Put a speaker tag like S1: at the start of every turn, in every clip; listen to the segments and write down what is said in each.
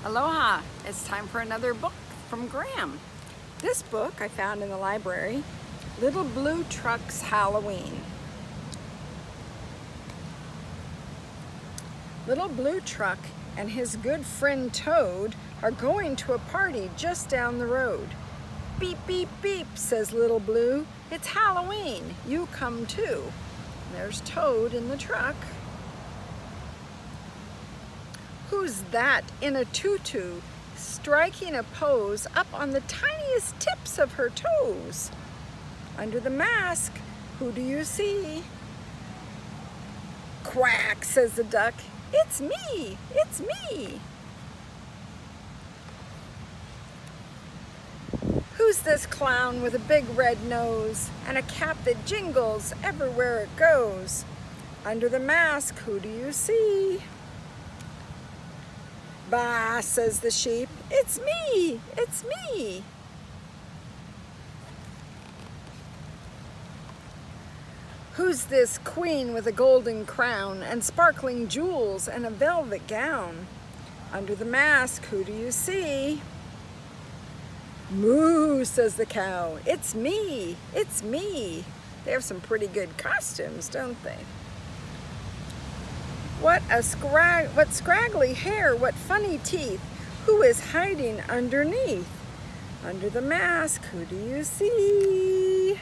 S1: Aloha! It's time for another book from Graham. This book I found in the library, Little Blue Truck's Halloween. Little Blue Truck and his good friend Toad are going to a party just down the road. Beep, beep, beep, says Little Blue. It's Halloween, you come too. There's Toad in the truck. Who's that in a tutu, striking a pose up on the tiniest tips of her toes? Under the mask, who do you see? Quack, says the duck. It's me, it's me. Who's this clown with a big red nose and a cap that jingles everywhere it goes? Under the mask, who do you see? Bah, says the sheep, it's me, it's me. Who's this queen with a golden crown and sparkling jewels and a velvet gown? Under the mask, who do you see? Moo, says the cow, it's me, it's me. They have some pretty good costumes, don't they? What scraggly hair, what funny teeth, who is hiding underneath? Under the mask, who do you see?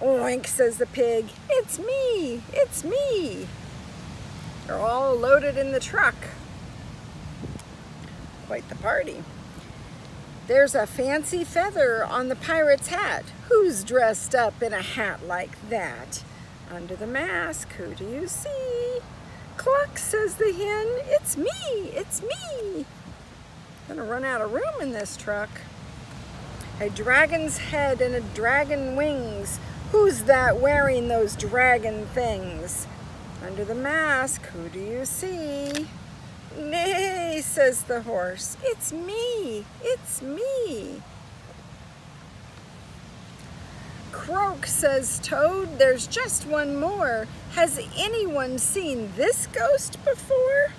S1: Oink, says the pig, it's me, it's me. They're all loaded in the truck. Quite the party. There's a fancy feather on the pirate's hat. Who's dressed up in a hat like that? Under the mask, who do you see? Cluck, says the hen, it's me, it's me. Gonna run out of room in this truck. A dragon's head and a dragon wings. Who's that wearing those dragon things? Under the mask, who do you see? Nay, says the horse, it's me, it's me. Croak, says Toad, there's just one more. Has anyone seen this ghost before?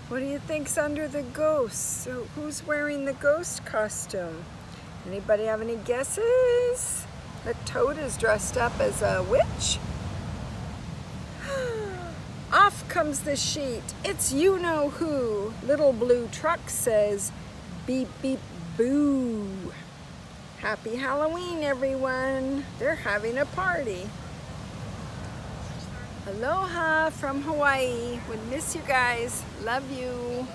S1: What do you think's under the ghost? So who's wearing the ghost costume? Anybody have any guesses? That Toad is dressed up as a witch? Off comes the sheet. It's you-know-who. Little Blue Truck says, beep, beep, boo. Happy Halloween, everyone. They're having a party. Aloha from Hawaii. Would miss you guys. Love you.